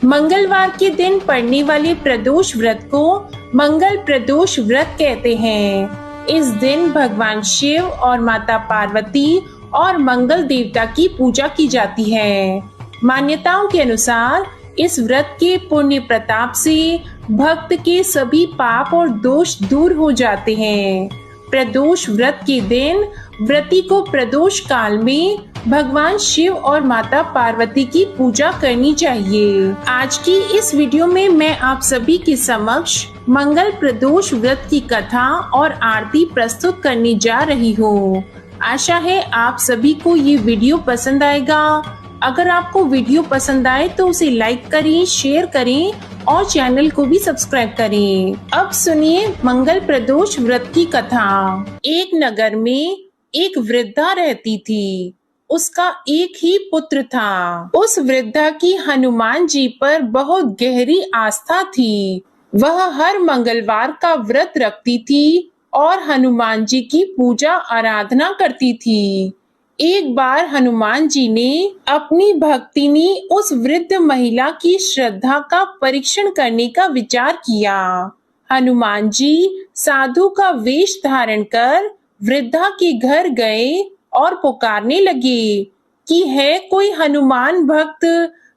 मंगलवार के दिन पड़ने वाले प्रदोष व्रत को मंगल प्रदोष व्रत कहते हैं। इस दिन भगवान शिव और माता पार्वती और मंगल देवता की पूजा की जाती है। मान्यताओं के अनुसार इस व्रत के पुण्य प्रताप से भक्त के सभी पाप और दोष दूर हो जाते हैं। प्रदोष व्रत के दिन व्रती को प्रदोष काल में भगवान शिव और माता पार्वती की पूजा करनी चाहिए। आज की इस वीडियो में मैं आप सभी के समक्ष मंगल प्रदोष व्रत की कथा और आरती प्रस्तुत करने जा रही हूँ। आशा है आप सभी को ये वीडियो पसंद आएगा। अगर आपको वीडियो पसंद आए तो उसे लाइक करें, शेयर करें और चैनल को भी सब्सक्राइब करें। अब सुनिए मंगल प्रदोष व्रत की कथा। एक नगर में एक वृद्धा रहती थी। उसका एक ही पुत्र था। उस वृद्धा की हनुमान जी पर बहुत गहरी आस्था थी। वह हर मंगलवार का व्रत रखती थी और हनुमान जी की पूजा आराधना करती थी। एक बार हनुमान जी ने अपनी भक्तिनी उस वृद्ध महिला की श्रद्धा का परीक्षण करने का विचार किया। हनुमान जी साधु का वेश धारण कर वृद्धा के घर गए और पुकारने लगे कि है कोई हनुमान भक्त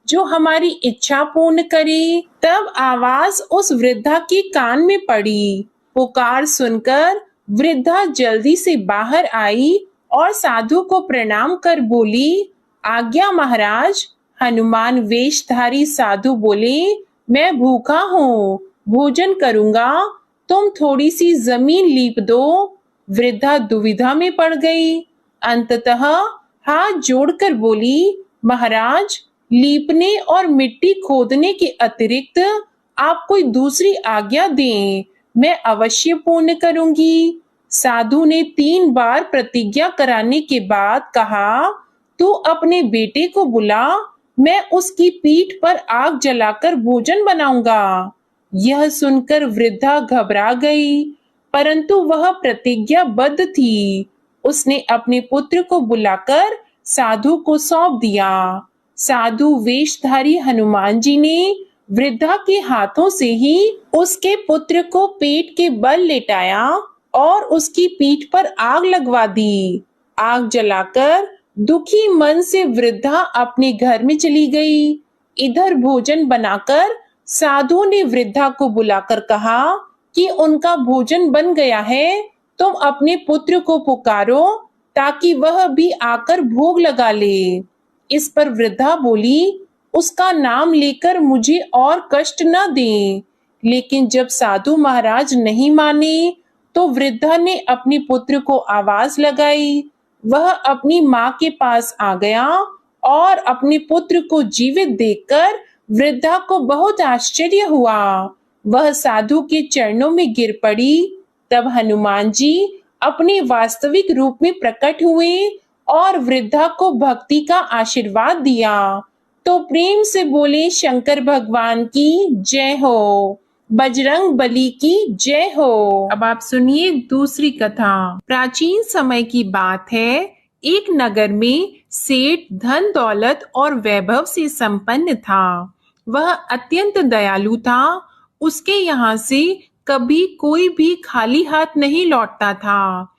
जो हमारी इच्छा पूर्ण करे। तब आवाज उस वृद्धा के कान में पड़ी। पुकार सुनकर वृद्धा जल्दी से बाहर आई और साधु को प्रणाम कर बोली, आज्ञा महाराज। हनुमान वेशधारी साधु बोले, मैं भूखा हूँ, भोजन करूंगा, तुम थोड़ी सी जमीन लीप दो। वृद्धा दुविधा में पड़ गई। अंततः हाथ जोड़कर बोली, महाराज, लीपने और मिट्टी खोदने के अतिरिक्त आप कोई दूसरी आज्ञा दें, मैं अवश्य पूर्ण करूंगी। साधु ने 3 बार प्रतिज्ञा कराने के बाद कहा, तू अपने बेटे को बुला, मैं उसकी पीठ पर आग जलाकर भोजन बनाऊंगा। यह सुनकर वृद्धा घबरा गई, परंतु वह प्रतिज्ञाबद्ध थी। उसने अपने पुत्र को बुलाकर साधु को सौंप दिया। साधु वेशधारी हनुमान जी ने वृद्धा के हाथों से ही उसके पुत्र को पेट के बल लेटाया और उसकी पीठ पर आग लगवा दी। आग जलाकर दुखी मन से वृद्धा अपने घर में चली गई। इधर भोजन बनाकर साधु ने वृद्धा को बुलाकर कहा कि उनका भोजन बन गया है, तुम अपने पुत्र को पुकारो ताकि वह भी आकर भोग लगा ले। इस पर वृद्धा बोली, उसका नाम लेकर मुझे और कष्ट न दें। लेकिन जब साधु महाराज नहीं माने तो वृद्धा ने अपने पुत्र को आवाज लगाई। वह अपनी माँ के पास आ गया और अपने पुत्र को जीवित देखकर वृद्धा को बहुत आश्चर्य हुआ। वह साधु के चरणों में गिर पड़ी। तब हनुमान जी अपने वास्तविक रूप में प्रकट हुए और वृद्धा को भक्ति का आशीर्वाद दिया। तो प्रेम से बोले, शंकर भगवान की जय हो, बजरंग बली की जय हो। अब आप सुनिए दूसरी कथा। प्राचीन समय की बात है। एक नगर में सेठ धन दौलत और वैभव से संपन्न था। वह अत्यंत दयालु था। उसके यहाँ से कभी कोई भी खाली हाथ नहीं लौटता था।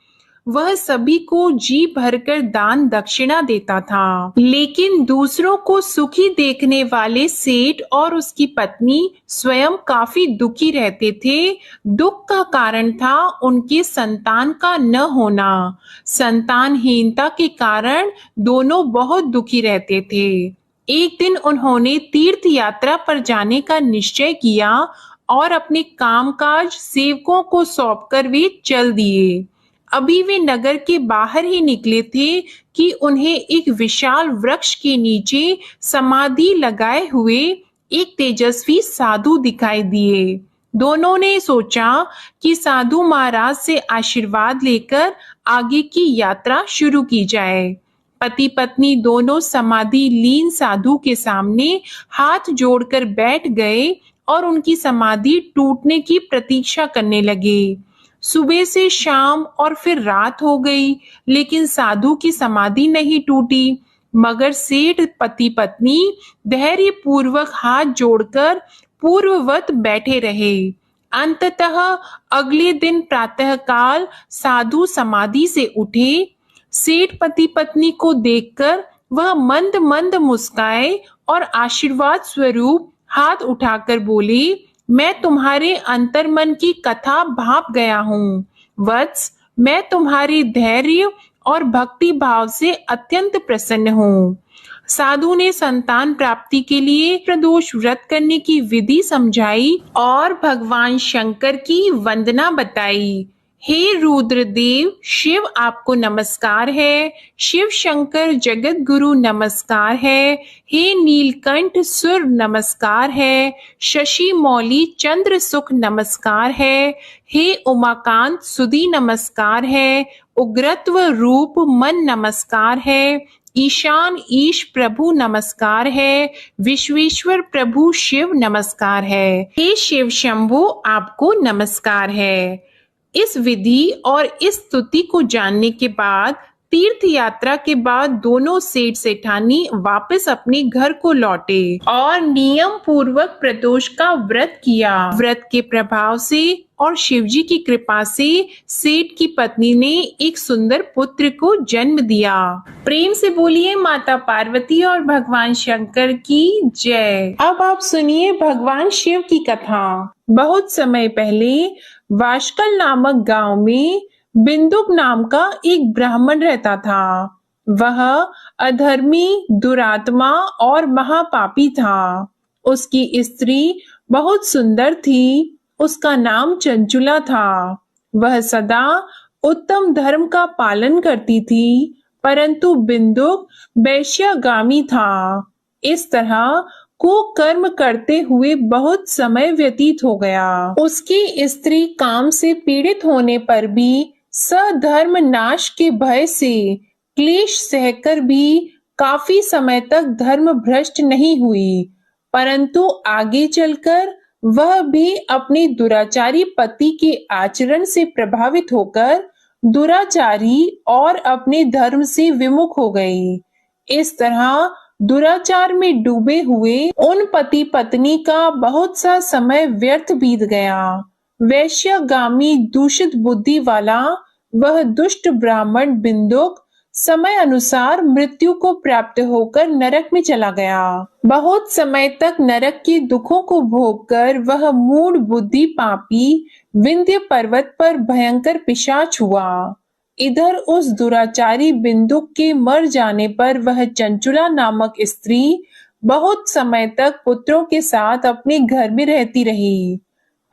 वह सभी को जी भरकर दान दक्षिणा देता था। लेकिन दूसरों को सुखी देखने वाले सेठ और उसकी पत्नी स्वयं काफी दुखी रहते थे। दुख का कारण था उनके संतान का न होना। संतानहीनता के कारण दोनों बहुत दुखी रहते थे। एक दिन उन्होंने तीर्थ यात्रा पर जाने का निश्चय किया और अपने कामकाज सेवकों को सौंपकर वे चल दिए। अभी वे नगर के बाहर ही निकले थे कि उन्हें एक विशाल वृक्ष के नीचे समाधि लगाए हुए एक तेजस्वी साधु दिखाई दिए। दोनों ने सोचा कि साधु महाराज से आशीर्वाद लेकर आगे की यात्रा शुरू की जाए। पति पत्नी दोनों समाधि लीन साधु के सामने हाथ जोड़कर बैठ गए और उनकी समाधि टूटने की प्रतीक्षा करने लगे। सुबह से शाम और फिर रात हो गई, लेकिन साधु की समाधि नहीं टूटी। मगर सेठ पति पत्नी धैर्य पूर्वक हाथ जोड़कर पूर्ववत बैठे रहे। अंततः अगले दिन प्रातःकाल साधु समाधि से उठे। सेठ पति पत्नी को देखकर वह मंद मंद मुस्काए और आशीर्वाद स्वरूप हाथ उठाकर बोले, मैं तुम्हारे अंतर्मन की कथा भाप गया हूँ। वत्स, मैं तुम्हारे धैर्य और भक्ति भाव से अत्यंत प्रसन्न हूँ। साधु ने संतान प्राप्ति के लिए प्रदोष व्रत करने की विधि समझाई और भगवान शंकर की वंदना बताई। हे रुद्रदेव, शिव आपको नमस्कार है। शिव शंकर जगत गुरु नमस्कार है। हे नीलकंठ सुर नमस्कार है। शशि मौली चंद्र सुख नमस्कार है। हे उमाकांत सुधी नमस्कार है। उग्रत्व रूप मन नमस्कार है। ईशान ईश प्रभु नमस्कार है। विश्वेश्वर प्रभु शिव नमस्कार है। हे शिव शंभु आपको नमस्कार है। इस विधि और इस स्तुति को जानने के बाद तीर्थ यात्रा के बाद दोनों सेठ सेठानी वापस अपने घर को लौटे और नियम पूर्वक प्रदोष का व्रत किया। व्रत के प्रभाव से और शिवजी की कृपा से सेठ की पत्नी ने एक सुंदर पुत्र को जन्म दिया। प्रेम से बोलिए माता पार्वती और भगवान शंकर की जय। अब आप सुनिए भगवान शिव की कथा। बहुत समय पहले वाशकल नामक गांव में बिंदुक नाम का एक ब्राह्मण रहता था। वह अधर्मी, दुरात्मा और महापापी था। उसकी स्त्री बहुत सुंदर थी। उसका नाम चंचुला था। वह सदा उत्तम धर्म का पालन करती थी, परंतु बिंदुक वैश्यगामी था। इस तरह कुकर्म करते हुए बहुत समय व्यतीत हो गया। उसकी स्त्री काम से पीड़ित होने पर भी सधर्म नाश के भय से क्लेश सहकर भी काफी समय तक धर्म भ्रष्ट नहीं हुई, परंतु आगे चलकर वह भी अपने दुराचारी पति के आचरण से प्रभावित होकर दुराचारी और अपने धर्म से विमुख हो गई। इस तरह दुराचार में डूबे हुए उन पति पत्नी का बहुत सा समय व्यर्थ बीत गया। वैश्यगामी दूषित बुद्धि वाला वह दुष्ट ब्राह्मण बिंदुक समय अनुसार मृत्यु को प्राप्त होकर नरक में चला गया। बहुत समय तक नरक के दुखों को भोगकर वह मूढ़ बुद्धि पापी विंध्य पर्वत पर भयंकर पिशाच हुआ। इधर उस दुराचारी बिंदुक के मर जाने पर वह चंचुला नामक स्त्री बहुत समय तक पुत्रों के साथ अपने घर में रहती रही।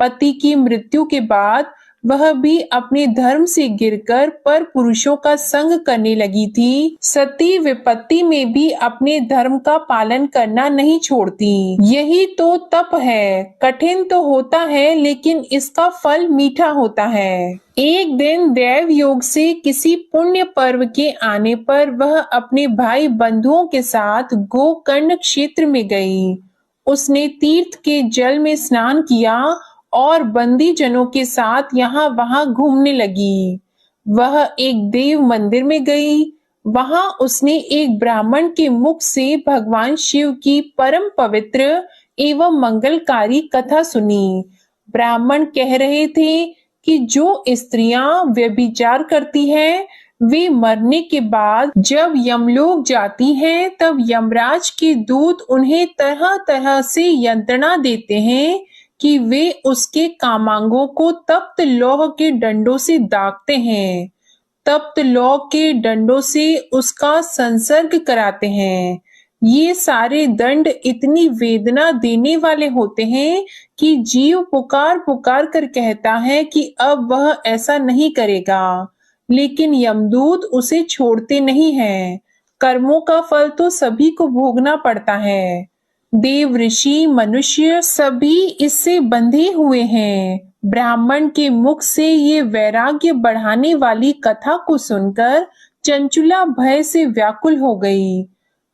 पति की मृत्यु के बाद वह भी अपने धर्म से गिरकर पर पुरुषों का संग करने लगी थी। सती विपत्ति में भी अपने धर्म का पालन करना नहीं छोड़ती। यही तो तप है। कठिन तो होता है, लेकिन इसका फल मीठा होता है। एक दिन देव योग से किसी पुण्य पर्व के आने पर वह अपने भाई बंधुओं के साथ गोकर्ण क्षेत्र में गई। उसने तीर्थ के जल में स्नान किया और बंदी जनों के साथ यहाँ वहां घूमने लगी। वह एक देव मंदिर में गई। वहां उसने एक ब्राह्मण के मुख से भगवान शिव की परम पवित्र एवं मंगलकारी कथा सुनी। ब्राह्मण कह रहे थे कि जो स्त्रियां व्यभिचार करती हैं, वे मरने के बाद जब यमलोक जाती हैं, तब यमराज के दूत उन्हें तरह तरह से यंत्रणा देते हैं कि वे उसके कामांगों को तप्त लौह के डंडों से दागते हैं। तप्त लौह के डंडों से उसका संसर्ग कराते हैं। ये सारे दंड इतनी वेदना देने वाले होते हैं कि जीव पुकार पुकार कर कहता है कि अब वह ऐसा नहीं करेगा, लेकिन यमदूत उसे छोड़ते नहीं हैं। कर्मों का फल तो सभी को भोगना पड़ता है। देव, ऋषि, मनुष्य सभी इससे बंधे हुए हैं। ब्राह्मण के मुख से ये वैराग्य बढ़ाने वाली कथा को सुनकर चंचुला भय से व्याकुल हो गई।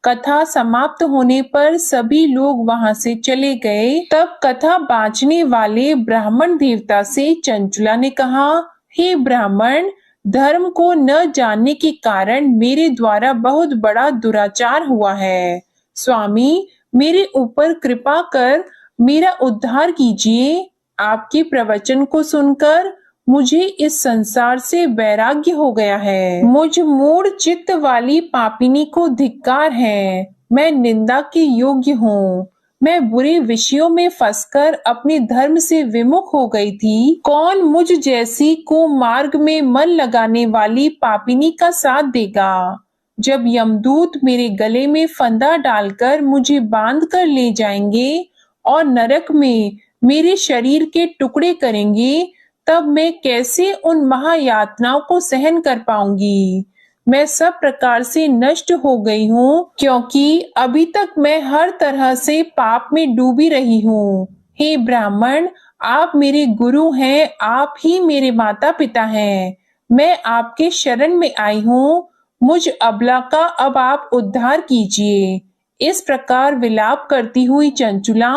कथा समाप्त होने पर सभी लोग वहां से चले गए। तब कथा बांचने वाले ब्राह्मण देवता से चंचुला ने कहा, हे ब्राह्मण, धर्म को न जानने के कारण मेरे द्वारा बहुत बड़ा दुराचार हुआ है। स्वामी, मेरे ऊपर कृपा कर मेरा उद्धार कीजिए। आपके प्रवचन को सुनकर मुझे इस संसार से वैराग्य हो गया है। मुझ मूढ़ चित्त वाली पापिनी को धिक्कार है। मैं निंदा के योग्य हूँ। मैं बुरे विषयों में फंसकर अपने धर्म से विमुख हो गई थी। कौन मुझ जैसी को मार्ग में मन लगाने वाली पापिनी का साथ देगा? जब यमदूत मेरे गले में फंदा डालकर मुझे बांध कर ले जाएंगे और नरक में मेरे शरीर के टुकड़े करेंगे, तब मैं कैसे उन महायातनाओं को सहन कर पाऊंगी? मैं सब प्रकार से नष्ट हो गई हूँ, क्योंकि अभी तक मैं हर तरह से पाप में डूबी रही हूँ। हे ब्राह्मण, आप मेरे गुरु हैं, आप ही मेरे माता पिता हैं। मैं आपके शरण में आई हूँ। मुझ अबला का अब आप उद्धार कीजिए। इस प्रकार विलाप करती हुई चंचुला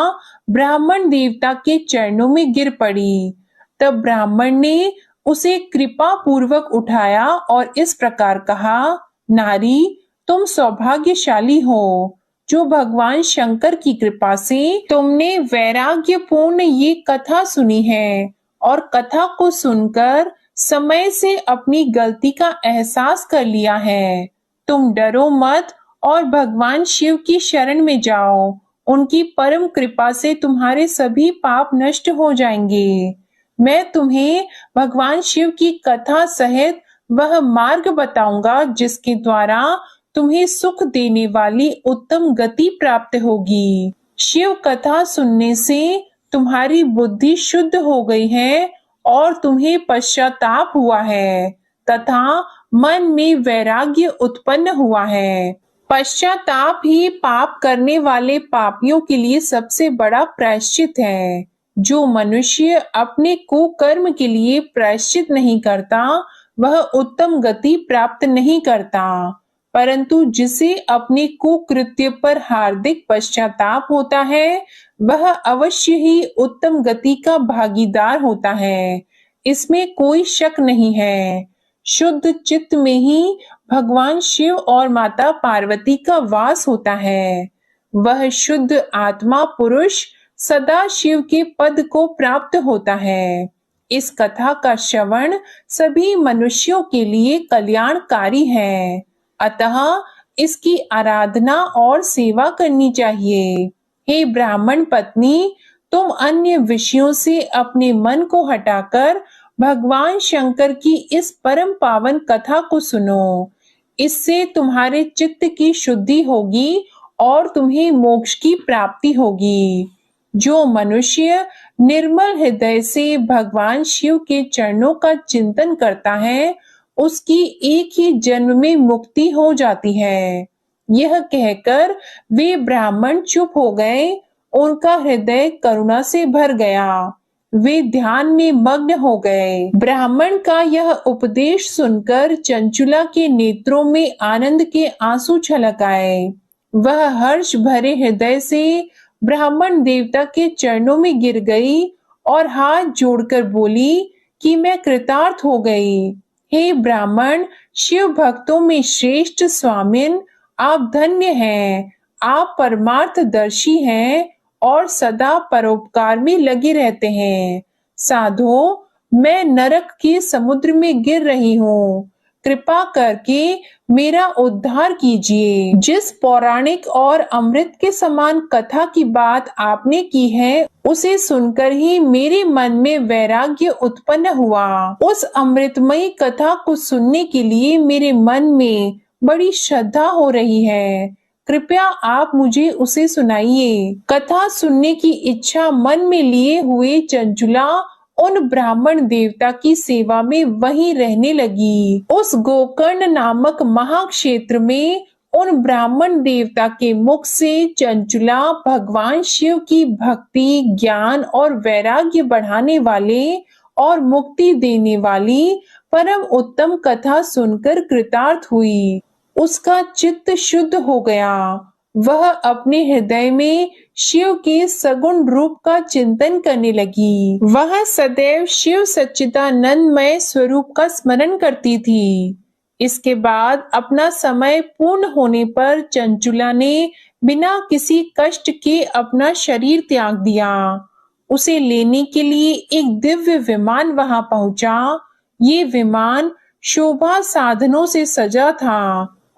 ब्राह्मण देवता के चरणों में गिर पड़ी। तब ब्राह्मण ने उसे कृपा पूर्वक उठाया और इस प्रकार कहा, नारी, तुम सौभाग्यशाली हो जो भगवान शंकर की कृपा से तुमने वैराग्यपूर्ण ये कथा सुनी है और कथा को सुनकर समय से अपनी गलती का एहसास कर लिया है। तुम डरो मत और भगवान शिव की शरण में जाओ। उनकी परम कृपा से तुम्हारे सभी पाप नष्ट हो जाएंगे। मैं तुम्हें भगवान शिव की कथा सहित वह मार्ग बताऊंगा जिसके द्वारा तुम्हें सुख देने वाली उत्तम गति प्राप्त होगी। शिव कथा सुनने से तुम्हारी बुद्धि शुद्ध हो गई है और तुम्हें पश्चाताप हुआ है तथा मन में वैराग्य उत्पन्न हुआ है। पश्चाताप ही पाप करने वाले पापियों के लिए सबसे बड़ा प्रायश्चित है। जो मनुष्य अपने कुकर्म के लिए प्रायश्चित नहीं करता, वह उत्तम गति प्राप्त नहीं करता, परंतु जिसे अपने कुकृत्य पर हार्दिक पश्चाताप होता है, वह अवश्य ही उत्तम गति का भागीदार होता है। इसमें कोई शक नहीं है। शुद्ध चित्त में ही भगवान शिव और माता पार्वती का वास होता है। वह शुद्ध आत्मा पुरुष सदा शिव के पद को प्राप्त होता है। इस कथा का श्रवण सभी मनुष्यों के लिए कल्याणकारी है, अतः इसकी आराधना और सेवा करनी चाहिए। हे ब्राह्मण पत्नी, तुम अन्य विषयों से अपने मन को हटाकर भगवान शंकर की इस परम पावन कथा को सुनो। इससे तुम्हारे चित्त की शुद्धि होगी और तुम्हें मोक्ष की प्राप्ति होगी। जो मनुष्य निर्मल हृदय से भगवान शिव के चरणों का चिंतन करता है, उसकी एक ही जन्म में मुक्ति हो जाती है। यह कहकर वे ब्राह्मण चुप हो गए। उनका हृदय करुणा से भर गया। वे ध्यान में मग्न हो गए। ब्राह्मण का यह उपदेश सुनकर चंचुला के नेत्रों में आनंद के आंसू छलक आए। वह हर्ष भरे हृदय से ब्राह्मण देवता के चरणों में गिर गई और हाथ जोड़कर बोली कि मैं कृतार्थ हो गई। हे ब्राह्मण, शिव भक्तों में श्रेष्ठ स्वामिन, आप धन्य हैं। आप परमार्थदर्शी हैं और सदा परोपकार में लगे रहते हैं। साधो, मैं नरक के समुद्र में गिर रही हूँ। कृपा करके मेरा उद्धार कीजिए। जिस पौराणिक और अमृत के समान कथा की बात आपने की है, उसे सुनकर ही मेरे मन में वैराग्य उत्पन्न हुआ। उस अमृतमयी कथा को सुनने के लिए मेरे मन में बड़ी श्रद्धा हो रही है। कृपया आप मुझे उसे सुनाइए। कथा सुनने की इच्छा मन में लिए हुए चंचुला उन ब्राह्मण देवता की सेवा में वहीं रहने लगी। उस गोकर्ण नामक महाक्षेत्र में उन ब्राह्मण देवता के मुख से चंचुला भगवान शिव की भक्ति, ज्ञान और वैराग्य बढ़ाने वाले और मुक्ति देने वाली परम उत्तम कथा सुनकर कृतार्थ हुई। उसका चित्त शुद्ध हो गया। वह अपने हृदय में शिव के सगुण रूप का चिंतन करने लगी। वह सदैव शिव सच्चिदानंदमय स्वरूप का स्मरण करती थी। इसके बाद अपना समय पूर्ण होने पर चंचुला ने बिना किसी कष्ट के अपना शरीर त्याग दिया। उसे लेने के लिए एक दिव्य विमान वहां पहुंचा। ये विमान शोभा साधनों से सजा था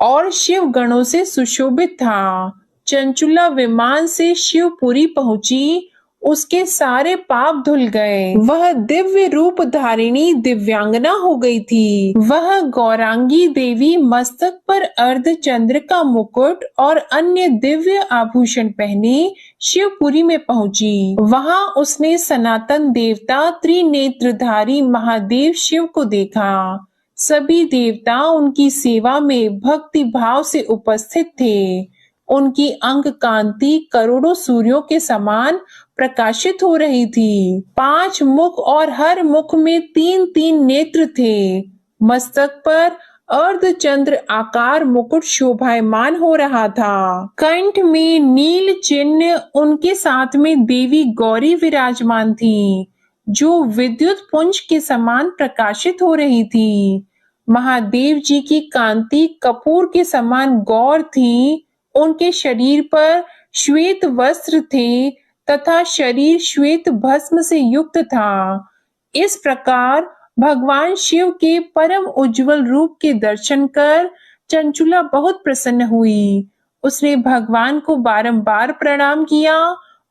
और शिव गणों से सुशोभित था। चंचुला विमान से शिवपुरी पहुंची। उसके सारे पाप धुल गए। वह दिव्य रूप धारिणी दिव्यांगना हो गई थी। वह गौरांगी देवी मस्तक पर अर्धचंद्र का मुकुट और अन्य दिव्य आभूषण पहने शिवपुरी में पहुंची। वहां उसने सनातन देवता त्रिनेत्रधारी महादेव शिव को देखा। सभी देवता उनकी सेवा में भक्ति भाव से उपस्थित थे। उनकी अंग कांति करोड़ों सूर्यों के समान प्रकाशित हो रही थी। 5 मुख और हर मुख में 3-3 नेत्र थे। मस्तक पर अर्धचंद्र आकार मुकुट शोभायमान हो रहा था। कंठ में नील चिन्ह, उनके साथ में देवी गौरी विराजमान थी, जो विद्युत पुंज के समान प्रकाशित हो रही थी। महादेव जी की कांति कपूर के समान गौर थी। उनके शरीर पर श्वेत वस्त्र थे तथा शरीर श्वेत भस्म से युक्त था। इस प्रकार भगवान शिव के परम उज्जवल रूप के दर्शन कर चंचुला बहुत प्रसन्न हुई। उसने भगवान को बारंबार प्रणाम किया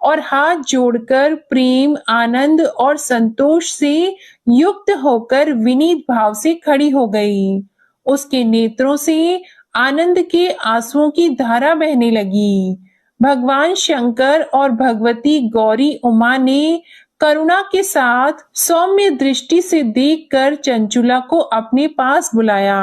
और हाथ जोड़कर प्रेम, आनंद और संतोष से युक्त होकर विनीत भाव से खड़ी हो गई। उसके नेत्रों से आनंद के आंसुओं की धारा बहने लगी। भगवान शंकर और भगवती गौरी उमा ने करुणा के साथ सौम्य दृष्टि से देखकर चंचुला को अपने पास बुलाया।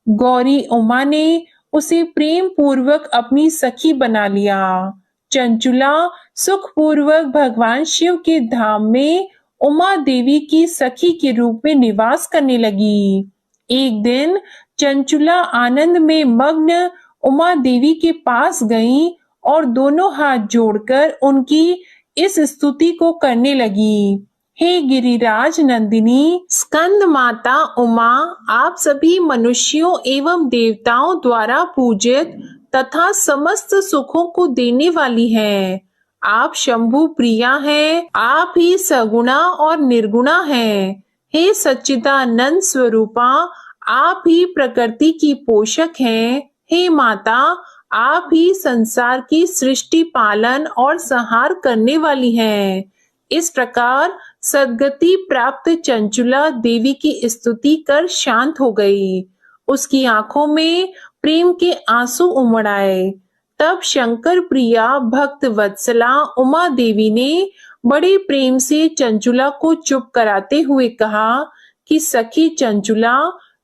गौरी उमा ने उसे प्रेम पूर्वक अपनी सखी बना लिया। चंचुला सुखपूर्वक भगवान शिव के धाम में उमा देवी की सखी के रूप में निवास करने लगी। एक दिन चंचुला आनंद में मग्न उमा देवी के पास गई और दोनों हाथ जोड़कर उनकी इस स्तुति को करने लगी। हे गिरिराज नंदिनी, स्कंद माता उमा, आप सभी मनुष्यों एवं देवताओं द्वारा पूजित तथा समस्त सुखों को देने वाली हैं। आप शंभु प्रिया हैं। आप ही सगुणा और निर्गुणा हैं। हे सच्चिदानंद स्वरूपा, आप ही प्रकृति की पोषक हैं। हे माता, आप ही संसार की सृष्टि, पालन और संहार करने वाली हैं। इस प्रकार सद्गति प्राप्त चंचुला देवी की स्तुति कर शांत हो गई। उसकी आंखों में प्रेम के आंसू उमड़ आए। तब शंकर प्रिया भक्त वत्सला उमा देवी ने बड़े प्रेम से चंचुला को चुप कराते हुए कहा कि सखी चंचुला,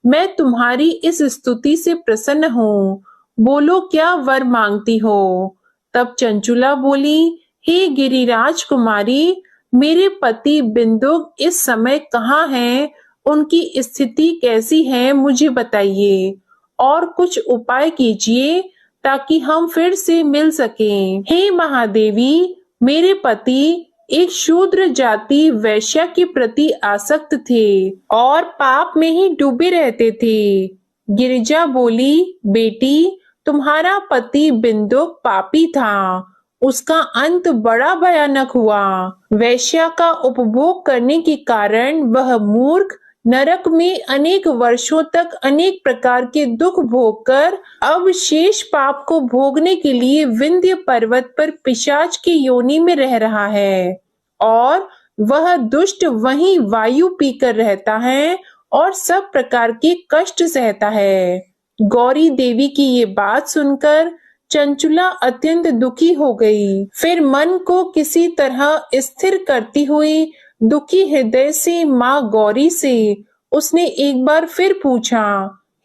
मैं तुम्हारी इस स्तुति से प्रसन्न हूँ। बोलो क्या वर मांगती हो। तब चंचुला बोली, हे गिरिराज कुमारी, मेरे पति बिंदुक इस समय कहाँ हैं? उनकी स्थिति कैसी है मुझे बताइए और कुछ उपाय कीजिए ताकि हम फिर से मिल सकें। हे महादेवी, मेरे पति एक शूद्र जाति वैश्या के प्रति आसक्त थे और पाप में ही डूबे रहते थे। गिरिजा बोली, बेटी, तुम्हारा पति बिंदुक पापी था। उसका अंत बड़ा भयानक हुआ। वैश्या का उपभोग करने के कारण वह मूर्ख नरक में अनेक वर्षों तक अनेक प्रकार के दुख भोग कर अब शेष पाप को भोगने के लिए विंध्य पर्वत पर पिशाच की योनि में रह रहा है और वह दुष्ट वहीं वायु पीकर रहता है और सब प्रकार के कष्ट सहता है। गौरी देवी की ये बात सुनकर चंचुला अत्यंत दुखी हो गई। फिर मन को किसी तरह स्थिर करती हुई दुखी हृदय से माँ गौरी से उसने एक बार फिर पूछा,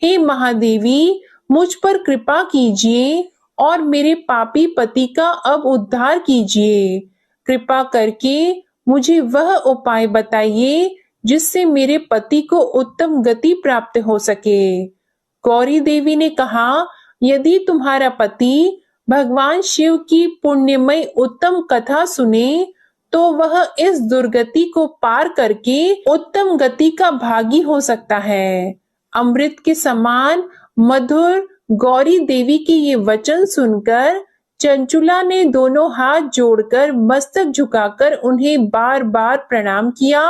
हे महादेवी, मुझ पर कृपा कीजिए और मेरे पापी पति का अब उद्धार कीजिए। कृपा करके मुझे वह उपाय बताइए जिससे मेरे पति को उत्तम गति प्राप्त हो सके। गौरी देवी ने कहा, यदि तुम्हारा पति भगवान शिव की पुण्यमय उत्तम कथा सुने तो वह इस दुर्गति को पार करके उत्तम गति का भागी हो सकता है। अमृत के समान मधुर गौरी देवी के ये वचन सुनकर चंचुला ने दोनों हाथ जोड़कर मस्तक झुकाकर उन्हें बार बार प्रणाम किया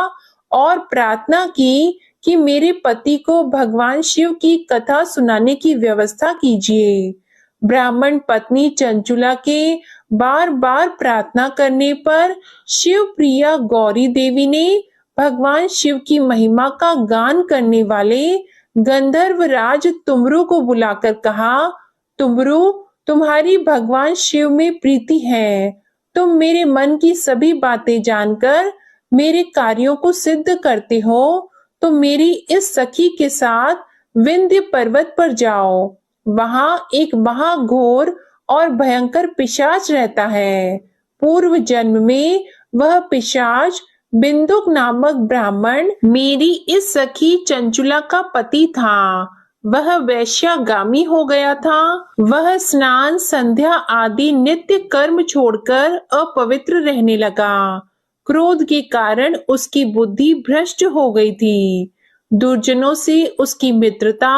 और प्रार्थना की कि मेरे पति को भगवान शिव की कथा सुनाने की व्यवस्था कीजिए। ब्राह्मण पत्नी चंचुला के बार बार प्रार्थना करने पर शिव प्रिया गौरी देवी ने भगवान शिव की महिमा का गान करने वाले गंधर्व राज तुमरू को बुलाकर कहा, तुमरू, तुम्हारी भगवान शिव में प्रीति है। तुम मेरे मन की सभी बातें जानकर मेरे कार्यों को सिद्ध करते हो। तो मेरी इस सखी के साथ विंध्य पर्वत पर जाओ। वहां एक महाघोर और भयंकर पिशाच रहता है। पूर्व जन्म में वह पिशाच बिंदुक नामक ब्राह्मण मेरी इस सखी चंचुला का पति था। वह वैश्यागामी हो गया था। वह स्नान संध्या आदि नित्य कर्म छोड़कर अपवित्र रहने लगा। क्रोध के कारण उसकी बुद्धि भ्रष्ट हो गई थी। दुर्जनों से उसकी मित्रता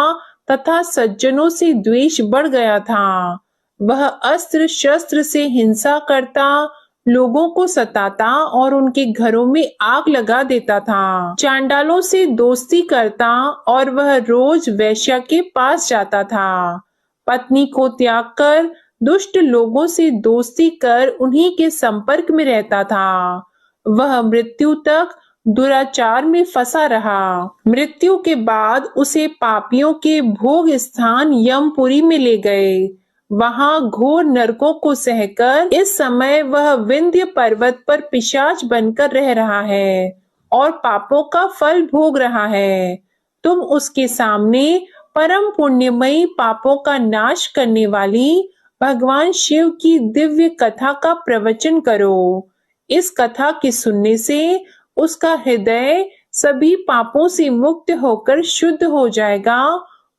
तथा सज्जनों से द्वेष बढ़ गया था। वह अस्त्र शस्त्र से हिंसा करता, लोगों को सताता और उनके घरों में आग लगा देता था। चांडालों से दोस्ती करता और वह रोज वैश्या के पास जाता था। पत्नी को त्याग कर दुष्ट लोगों से दोस्ती कर उन्हीं के संपर्क में रहता था। वह मृत्यु तक दुराचार में फंसा रहा। मृत्यु के बाद उसे पापियों के भोग स्थान यमपुरी में ले गए। वहां घोर नरकों को सहकर इस समय वह विंध्य पर्वत पर पिशाच बनकर रह रहा है और पापों का फल भोग रहा है। तुम उसके सामने परम पुण्यमयी पापों का नाश करने वाली भगवान शिव की दिव्य कथा का प्रवचन करो। इस कथा के सुनने से उसका हृदय सभी पापों से मुक्त होकर शुद्ध हो जाएगा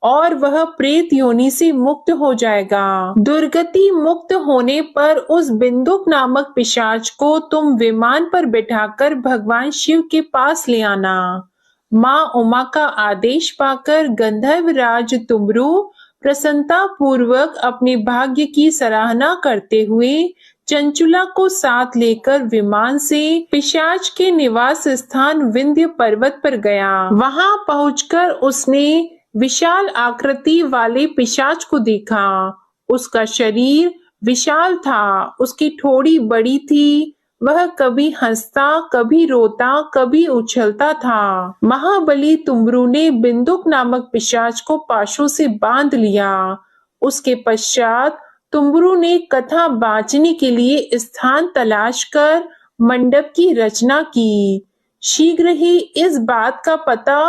और वह प्रेत योनि से मुक्त हो जाएगा। दुर्गति मुक्त होने पर उस बिंदुक नामक पिशाच को तुम विमान पर बिठाकर भगवान शिव के पास ले आना। माँ उमा का आदेश पाकर गंधर्व राज तुमरू प्रसन्नता पूर्वक अपने भाग्य की सराहना करते हुए चंचुला को साथ लेकर विमान से पिशाच के निवास स्थान विंध्य पर्वत पर गया। वहां पहुंचकर उसने विशाल आकृति वाले पिशाच को देखा। उसका शरीर विशाल था, उसकी ठोड़ी बड़ी थी। वह कभी हंसता, कभी रोता, कभी उछलता था। महाबली तुमरू ने बिंदुक नामक पिशाच को पाशों से बांध लिया। उसके पश्चात तुमरू ने कथा बांचने के लिए स्थान तलाश कर मंडप की रचना की। शीघ्र ही इस बात का पता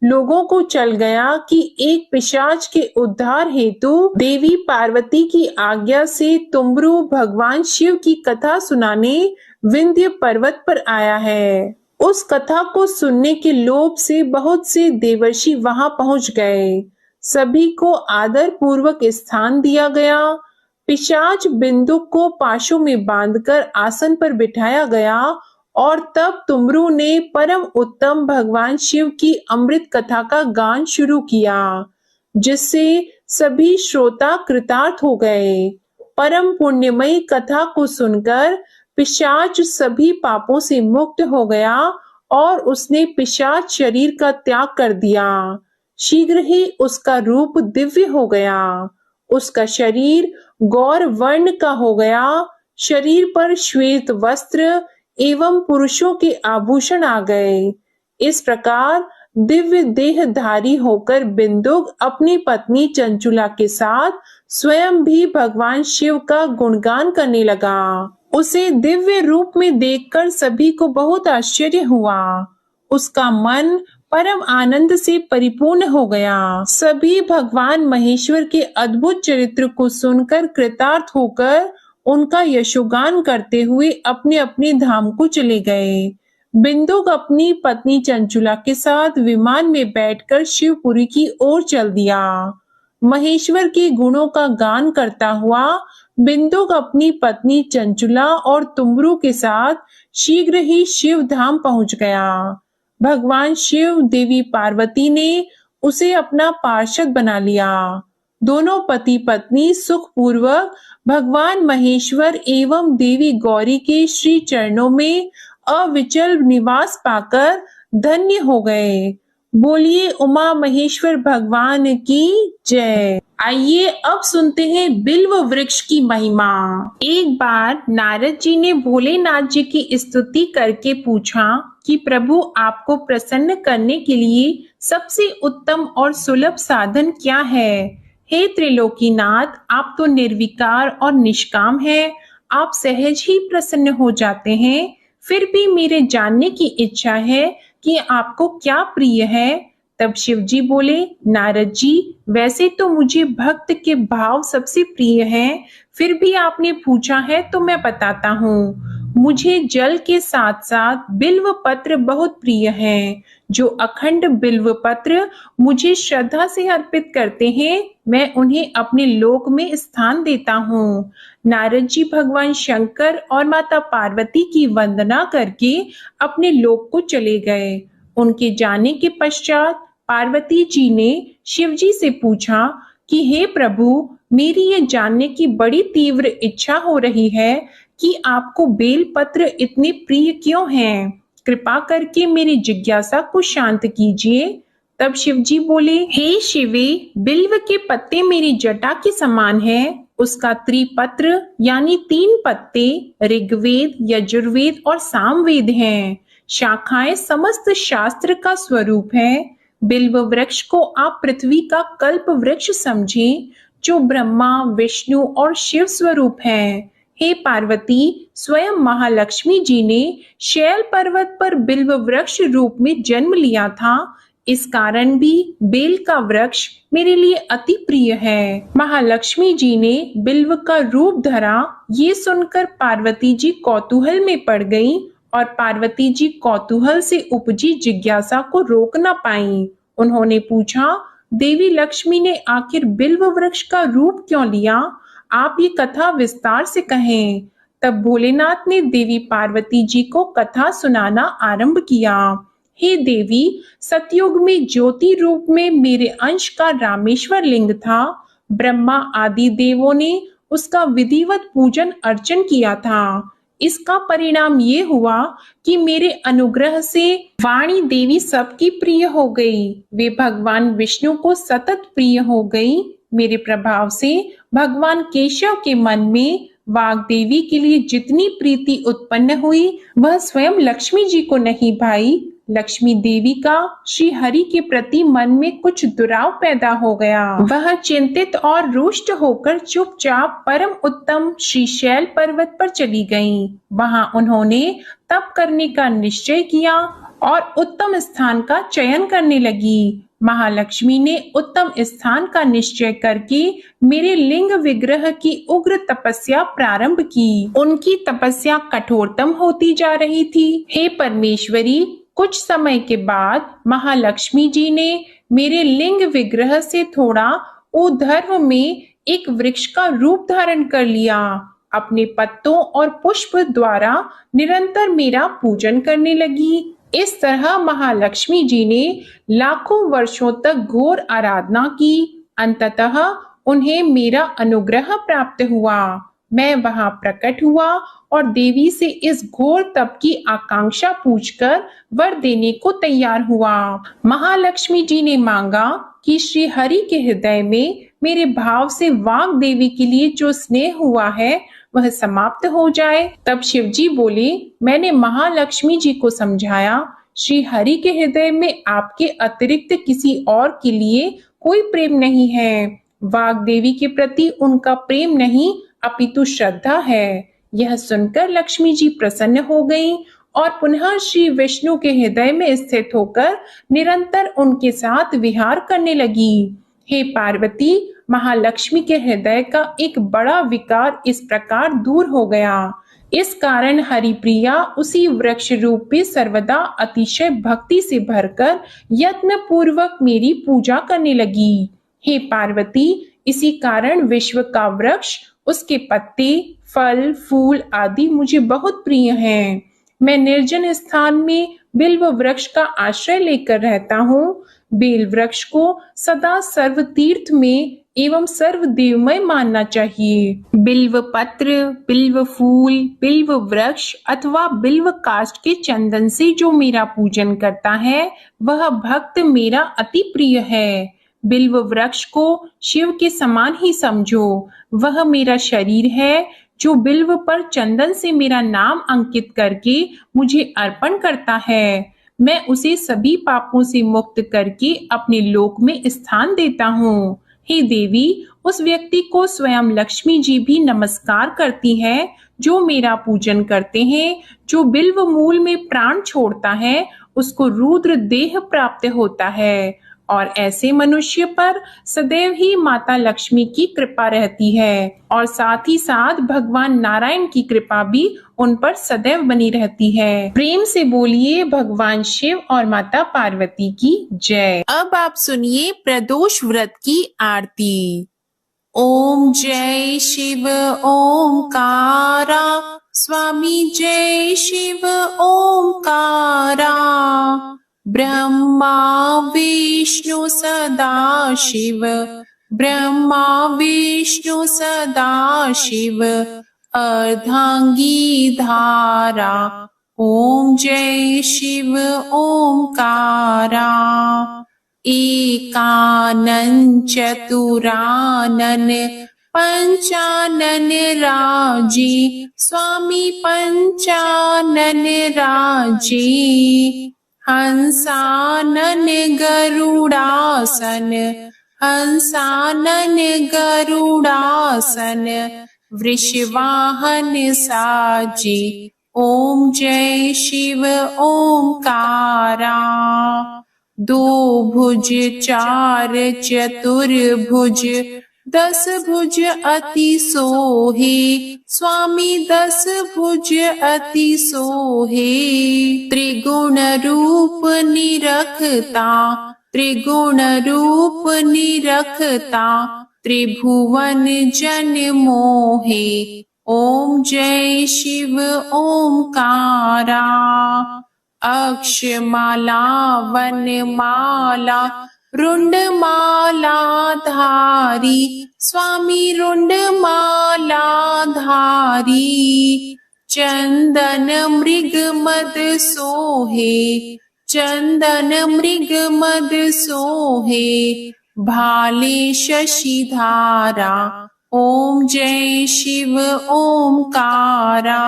लोगों को चल गया कि एक पिशाच के उद्धार हेतु देवी पार्वती की आज्ञा से तुमरू भगवान शिव की कथा सुनाने विंध्य पर्वत पर आया है। उस कथा को सुनने के लोभ से बहुत से देवर्षि वहां पहुंच गए। सभी को आदर पूर्वक स्थान दिया गया। पिशाच बिंदुक को पाशों में बांधकर आसन पर बिठाया गया और तब तुमरू ने परम उत्तम भगवान शिव की अमृत कथा का गान शुरू किया, जिससे सभी श्रोता कृतार्थ हो गए। परम पुण्यमयी कथा को सुनकर पिशाच सभी पापों से मुक्त हो गया और उसने पिशाच शरीर का त्याग कर दिया। शीघ्र ही उसका रूप दिव्य हो गया। उसका शरीर गौर वर्ण का हो गया। शरीर पर श्वेत वस्त्र एवं पुरुषों के आभूषण आ गए। इस प्रकार दिव्य देहधारी होकर बिंदुक अपनी पत्नी चंचुला के साथ स्वयं भी भगवान शिव का गुणगान करने लगा। उसे दिव्य रूप में देखकर सभी को बहुत आश्चर्य हुआ। उसका मन परम आनंद से परिपूर्ण हो गया। सभी भगवान महेश्वर के अद्भुत चरित्र को सुनकर कृतार्थ होकर उनका यशोगान करते हुए अपने अपने धाम को चले गए। बिंदुक अपनी पत्नी चंचुला के साथ विमान में बैठकर शिवपुरी की ओर चल दिया। महेश्वर के गुणों का गान करता हुआ बिंदुक अपनी पत्नी चंचुला और तुमरू के साथ शीघ्र ही शिव धाम पहुंच गया। भगवान शिव देवी पार्वती ने उसे अपना पार्षद बना लिया। दोनों पति पत्नी सुखपूर्वक भगवान महेश्वर एवं देवी गौरी के श्री चरणों में अविचल निवास पाकर धन्य हो गए। बोलिए उमा महेश्वर भगवान की जय। आइए अब सुनते हैं बिल्व वृक्ष की महिमा। एक बार नारद जी ने भोलेनाथ जी की स्तुति करके पूछा कि प्रभु आपको प्रसन्न करने के लिए सबसे उत्तम और सुलभ साधन क्या है। हे त्रिलोकीनाथ, आप तो निर्विकार और निष्काम हैं, आप सहज ही प्रसन्न हो जाते हैं। फिर भी मेरे जानने की इच्छा है कि आपको क्या प्रिय है। तब शिव जी बोले, नारद जी, वैसे तो मुझे भक्त के भाव सबसे प्रिय हैं, फिर भी आपने पूछा है तो मैं बताता हूँ। मुझे जल के साथ साथ बिल्व पत्र बहुत प्रिय हैं। जो अखंड बिल्व पत्र मुझे श्रद्धा से अर्पित करते हैं, मैं उन्हें अपने लोक में स्थान देता हूँ। नारद जी भगवान शंकर और माता पार्वती की वंदना करके अपने लोक को चले गए। उनके जाने के पश्चात पार्वती जी ने शिव जी से पूछा कि हे प्रभु, मेरी ये जानने की बड़ी तीव्र इच्छा हो रही है कि आपको बेल पत्र इतने प्रिय क्यों हैं? कृपा करके मेरी जिज्ञासा को शांत कीजिए। तब शिव जी बोले, हे शिवे, बिल्व के पत्ते मेरी जटा के समान है। उसका त्रिपत्र यानी 3 पत्ते ऋग्वेद, यजुर्वेद और सामवेद हैं। शाखाएं समस्त शास्त्र का स्वरूप है। बिल्व वृक्ष को आप पृथ्वी का कल्प वृक्ष समझें, जो ब्रह्मा, विष्णु और शिव स्वरूप है। हे पार्वती, स्वयं महालक्ष्मी जी ने शैल पर्वत पर बिल्व वृक्ष रूप में जन्म लिया था। इस कारण भी बेल का वृक्ष मेरे लिए अति प्रिय है। महालक्ष्मी जी ने बिल्व का रूप धरा, ये सुनकर पार्वती जी कौतूहल में पड़ गई और पार्वती जी कौतूहल से उपजी जिज्ञासा को रोक न पाईं। उन्होंने पूछा, देवी लक्ष्मी ने आखिर बिल्व वृक्ष का रूप क्यों लिया? आप ये कथा विस्तार से कहें। तब भोलेनाथ ने देवी पार्वती जी को कथा सुनाना आरंभ किया। हे देवी, सतयुग में ज्योति रूप में मेरे अंश का रामेश्वर लिंग था। ब्रह्मा आदि देवों ने उसका विधिवत पूजन अर्चन किया था। इसका परिणाम ये हुआ कि मेरे अनुग्रह से वाणी देवी सबकी प्रिय हो गई। वे भगवान विष्णु को सतत प्रिय हो गई। मेरे प्रभाव से भगवान केशव के मन में वाग देवी के लिए जितनी प्रीति उत्पन्न हुई, वह स्वयं लक्ष्मी जी को नहीं भाई। लक्ष्मी देवी का श्री हरि के प्रति मन में कुछ दुराव पैदा हो गया। वह चिंतित और रुष्ट होकर चुपचाप परम उत्तम श्री शैल पर्वत पर चली गईं। वहां उन्होंने तप करने का निश्चय किया और उत्तम स्थान का चयन करने लगी। महालक्ष्मी ने उत्तम स्थान का निश्चय करके मेरे लिंग विग्रह की उग्र तपस्या प्रारंभ की। उनकी तपस्या कठोरतम होती जा रही थी। हे परमेश्वरी, कुछ समय के बाद महालक्ष्मी जी ने मेरे लिंग विग्रह से थोड़ा ऊर्ध्व में एक वृक्ष का रूप धारण कर लिया। अपने पत्तों और पुष्प द्वारा निरंतर मेरा पूजन करने लगी। इस तरह महालक्ष्मी जी ने लाखों वर्षों तक घोर आराधना की। अंततः उन्हें मेरा अनुग्रह प्राप्त हुआ। मैं वहां प्रकट हुआ और देवी से इस घोर तप की आकांक्षा पूछकर वर देने को तैयार हुआ। महालक्ष्मी जी ने मांगा कि श्री हरि के हृदय में मेरे भाव से वाग देवी के लिए जो स्नेह हुआ है वह समाप्त हो जाए। तब शिव जी बोले, मैंने महालक्ष्मी जी को समझाया, श्री हरि के हृदय में आपके अतिरिक्त किसी और के लिए कोई प्रेम नहीं है। वाग देवी के प्रति उनका प्रेम नहीं अपितु श्रद्धा है। यह सुनकर लक्ष्मी जी प्रसन्न हो गईं और पुनः श्री विष्णु के हृदय में स्थित होकर निरंतर उनके साथ विहार करने लगी। हे पार्वती, महालक्ष्मी के हृदय का एक बड़ा विकार इस प्रकार दूर हो गया। इस कारण हरिप्रिया उसी वृक्ष रूप में सर्वदा अतिशय भक्ति से भरकर यत्न पूर्वक मेरी पूजा करने लगी। हे पार्वती, इसी कारण विश्व का वृक्ष उसके पत्ते, फल, फूल आदि मुझे बहुत प्रिय हैं। मैं निर्जन स्थान में बिल्व वृक्ष का आश्रय लेकर रहता हूँ। बेल वृक्ष को सदा सर्व तीर्थ में एवं सर्व देवमय मानना चाहिए। बिल्व पत्र, बिल्व फूल, बिल्व वृक्ष अथवा बिल्व काष्ठ के चंदन से जो मेरा पूजन करता है वह भक्त मेरा अति प्रिय है। बिल्व वृक्ष को शिव के समान ही समझो। वह मेरा शरीर है जो बिल्व पर चंदन से मेरा नाम अंकित करके मुझे अर्पण करता है। मैं उसे सभी पापों से मुक्त करके अपने लोक में स्थान देता हूँ। हे देवी, उस व्यक्ति को स्वयं लक्ष्मी जी भी नमस्कार करती है जो मेरा पूजन करते हैं। जो बिल्व मूल में प्राण छोड़ता है उसको रुद्र देह प्राप्त होता है और ऐसे मनुष्य पर सदैव ही माता लक्ष्मी की कृपा रहती है और साथ ही साथ भगवान नारायण की कृपा भी उन पर सदैव बनी रहती है। प्रेम से बोलिए भगवान शिव और माता पार्वती की जय। अब आप सुनिए प्रदोष व्रत की आरती। ओम जय शिव ओंकारा, स्वामी जय शिव ओंकारा। ब्रह्मा विष्णु सदा शिव, ब्रह्मा विष्णु सदा शिव। अर्धांगी धारा, ओम जय शिव ओंकारा। एकानन चतुरानन पंचानन राजे, स्वामी पंचानन राजे। हंसानन गरुड़ासन, हंसानन गरुड़ासन। वृषवाहन साजे, ओम जय शिव ओंकारा। दो भुज चार चतुर्भुज, 10 भुज अति सोहे, स्वामी 10 भुज अति सोहे। त्रिगुण रूप निरखता, त्रिगुण रूप निरखता। त्रिभुवन जन मोहे, ओम जय शिव ओंकारा। अक्षमाला वनमाला रुंडमाला धारी, स्वामी रुंडमाला धारी। चंदन मृग मद सोहे, चंदन मृग मद सोहे। भाले शशिधारा, ओम जय शिव ओंकारा।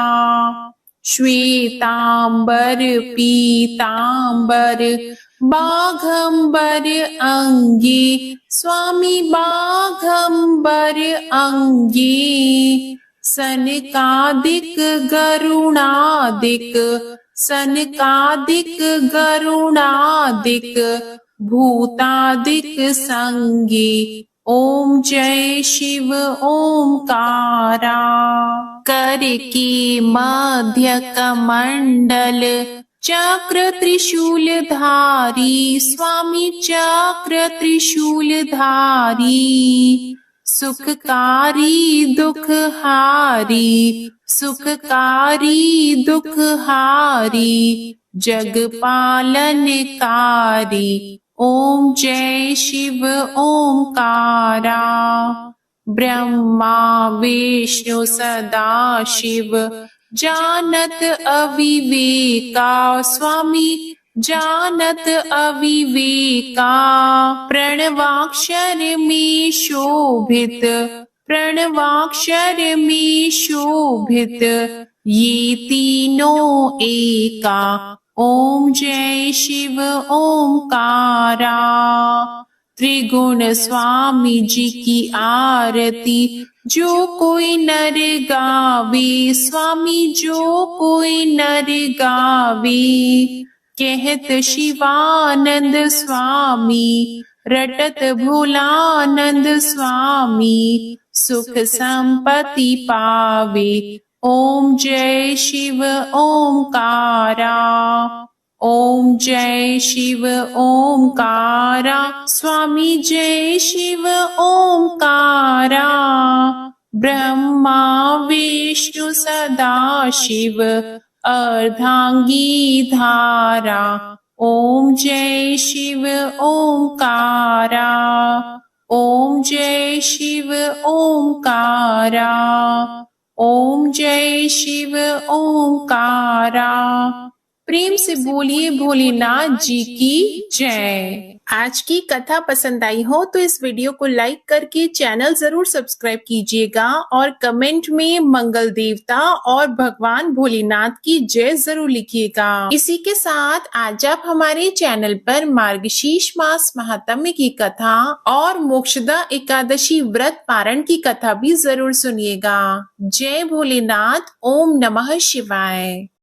श्वेतांबर पीतांबर बाघंबर अंगी, स्वामी बाघंबर अंगी। सनकादिक गरुणादिक, सनकादिक गरुणादिक। भूतादिक संगी, ओम जय शिव ओंकारा। कर के मध्य कमंडल चक्र त्रिशूल धारी, स्वामी चक्र त्रिशूल धारी। सुखकारी दुखहारी, सुखकारी दुखहारी। जग पालनकारी, ओम जय शिव ओंकारा। ब्रह्मा विष्णु सदा शिव, जानत अविवेका, स्वामी जानत अविवेका। प्रणवाक्षर में शोभित, प्रणवाक्षर में शोभित। ये तीनों एका, ओम जय शिव ओंकारा। त्रिगुण स्वामी जी की आरती जो कोई नर गावे, स्वामी जो कोई नर गावे। कहत शिवानंद स्वामी, रटत भोलानंद स्वामी। सुख संपत्ति पावे, ओम जय शिव ओंकारा। ओम जय शिव ओंकारा, स्वामी जय शिव ओंकारा। ब्रह्मा विष्णु सदा शिव अर्धांगी धारा। ओम जय शिव ओंकारा। ओम जय शिव ओंकारा। ओम जय शिव ओंकारा। प्रेम से बोलिए भोलेनाथ जी की जय। आज की कथा पसंद आई हो तो इस वीडियो को लाइक करके चैनल जरूर सब्सक्राइब कीजिएगा और कमेंट में मंगल देवता और भगवान भोलेनाथ की जय जरूर लिखिएगा। इसी के साथ आज आप हमारे चैनल पर मार्गशीर्ष मास महात्म्य की कथा और मोक्षदा एकादशी व्रत पारण की कथा भी जरूर सुनिएगा। जय भोलेनाथ। ओम नमः शिवाय।